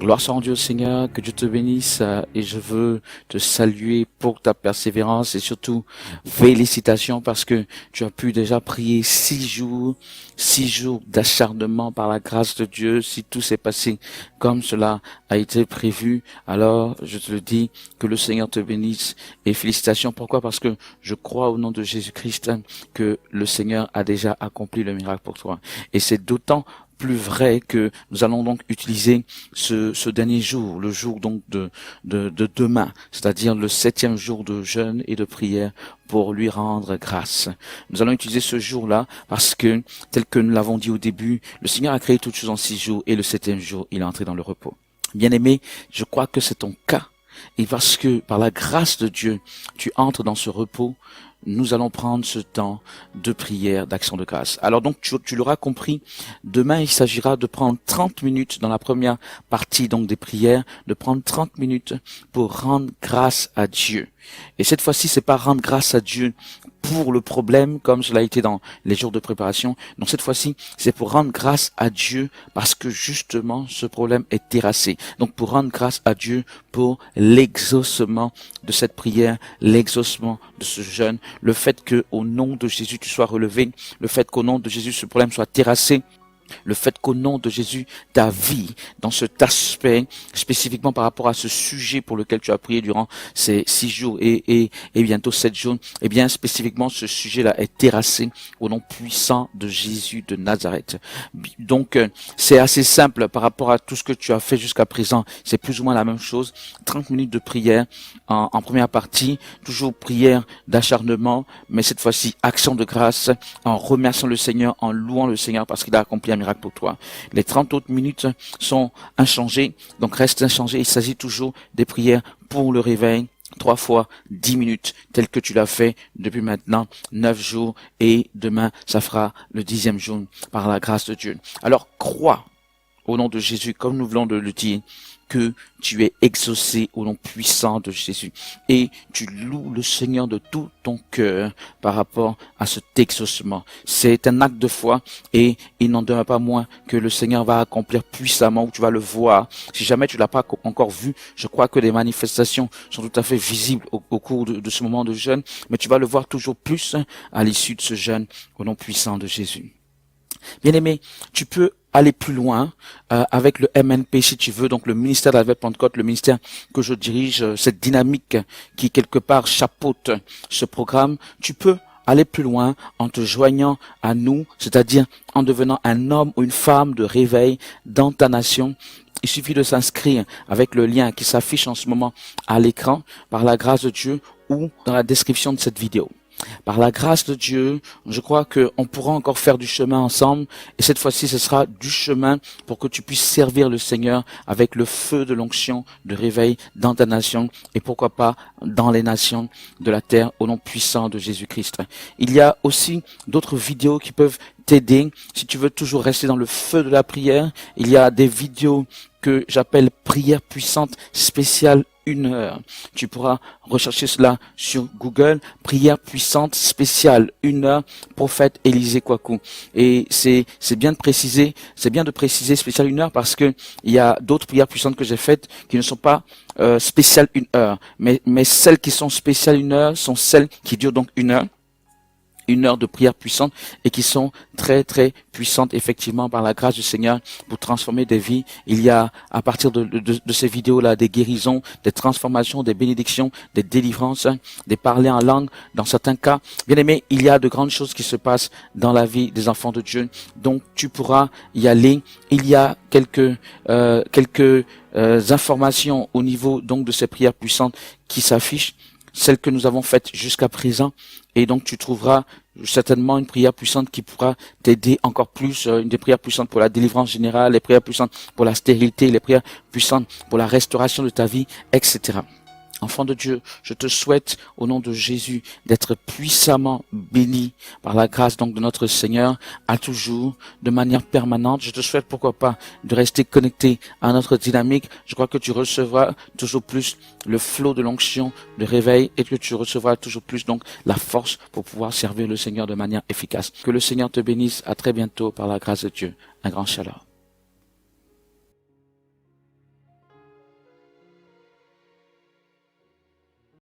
Gloire soit rendue au Seigneur, que Dieu te bénisse et je veux te saluer pour ta persévérance et surtout félicitations parce que tu as pu déjà prier 6 jours d'acharnement par la grâce de Dieu. Si tout s'est passé comme cela a été prévu, alors je te le dis, que le Seigneur te bénisse et félicitations. Pourquoi? Parce que je crois au nom de Jésus-Christ que le Seigneur a déjà accompli le miracle pour toi. Et c'est d'autant plus vrai que nous allons donc utiliser ce dernier jour, le jour donc de demain, c'est-à-dire le 7e jour de jeûne et de prière pour lui rendre grâce. Nous allons utiliser ce jour-là parce que, tel que nous l'avons dit au début, le Seigneur a créé toutes choses en 6 jours et le 7e jour, il est entré dans le repos. Bien-aimé, je crois que c'est ton cas. Et parce que, par la grâce de Dieu, tu entres dans ce repos, nous allons prendre ce temps de prière, d'action de grâce. Alors donc, tu l'auras compris, demain, il s'agira de prendre 30 minutes dans la première partie donc des prières, de prendre 30 minutes pour rendre grâce à Dieu. Et cette fois-ci, c'est pas rendre grâce à Dieu pour le problème, comme cela a été dans les jours de préparation. Donc cette fois-ci, c'est pour rendre grâce à Dieu parce que justement, ce problème est terrassé. Donc pour rendre grâce à Dieu pour l'exaucement de cette prière, l'exaucement de ce jeûne, le fait que au nom de Jésus, tu sois relevé, le fait qu'au nom de Jésus, ce problème soit terrassé, le fait qu'au nom de Jésus, ta vie, dans cet aspect, spécifiquement par rapport à ce sujet pour lequel tu as prié durant ces 6 jours et bientôt 7 jours, eh bien, spécifiquement, ce sujet-là est terrassé au nom puissant de Jésus de Nazareth. Donc, c'est assez simple par rapport à tout ce que tu as fait jusqu'à présent. C'est plus ou moins la même chose. 30 minutes de prière en première partie, toujours prière d'acharnement, mais cette fois-ci, action de grâce, en remerciant le Seigneur, en louant le Seigneur parce qu'il a accompli un miracle pour toi. Les 30 autres minutes sont inchangées, donc restent inchangées. Il s'agit toujours des prières pour le réveil, 3 fois 10 minutes, tel que tu l'as fait depuis maintenant 9 jours, et demain, ça fera le 10e jour par la grâce de Dieu. Alors, crois au nom de Jésus, comme nous venons de le dire, que tu es exaucé au nom puissant de Jésus. Et tu loues le Seigneur de tout ton cœur par rapport à cet exaucement. C'est un acte de foi et il n'en demeure pas moins que le Seigneur va accomplir puissamment, où tu vas le voir. Si jamais tu l'as pas encore vu, je crois que les manifestations sont tout à fait visibles au cours de ce moment de jeûne, mais tu vas le voir toujours plus à l'issue de ce jeûne au nom puissant de Jésus. Bien-aimé, tu peux aller plus loin avec le MNP si tu veux, donc le ministère de la Pentecôte, le ministère que je dirige, cette dynamique qui quelque part chapeaute ce programme. Tu peux aller plus loin en te joignant à nous, c'est-à-dire en devenant un homme ou une femme de réveil dans ta nation. Il suffit de s'inscrire avec le lien qui s'affiche en ce moment à l'écran par la grâce de Dieu ou dans la description de cette vidéo. Par la grâce de Dieu, je crois qu'on pourra encore faire du chemin ensemble, et cette fois-ci ce sera du chemin pour que tu puisses servir le Seigneur avec le feu de l'onction de réveil dans ta nation et pourquoi pas dans les nations de la terre au nom puissant de Jésus-Christ. Il y a aussi d'autres vidéos qui peuvent t'aider si tu veux toujours rester dans le feu de la prière. Il y a des vidéos que j'appelle prière puissante spéciale 1 heure. Tu pourras rechercher cela sur Google, prière puissante spéciale 1 heure, prophète Élisée Kouakou. Et c'est bien de préciser spéciale 1 heure parce que il y a d'autres prières puissantes que j'ai faites qui ne sont pas spéciales 1 heure, mais celles qui sont spéciales 1 heure sont celles qui durent donc 1 heure. 1 heure de prière puissante et qui sont très très puissantes effectivement par la grâce du Seigneur pour transformer des vies. Il y a à partir de ces vidéos-là des guérisons, des transformations, des bénédictions, des délivrances, des parler en langue dans certains cas. Bien aimé, il y a de grandes choses qui se passent dans la vie des enfants de Dieu. Donc tu pourras y aller. Il y a quelques informations au niveau donc de ces prières puissantes qui s'affichent, celles que nous avons faites jusqu'à présent. Et donc tu trouveras certainement une prière puissante qui pourra t'aider encore plus, une des prières puissantes pour la délivrance générale, les prières puissantes pour la stérilité, les prières puissantes pour la restauration de ta vie, etc. Enfant de Dieu, je te souhaite au nom de Jésus d'être puissamment béni par la grâce donc de notre Seigneur à toujours, de manière permanente. Je te souhaite pourquoi pas de rester connecté à notre dynamique. Je crois que tu recevras toujours plus le flot de l'onction de réveil et que tu recevras toujours plus donc la force pour pouvoir servir le Seigneur de manière efficace. Que le Seigneur te bénisse. À très bientôt par la grâce de Dieu. Un grand shalom.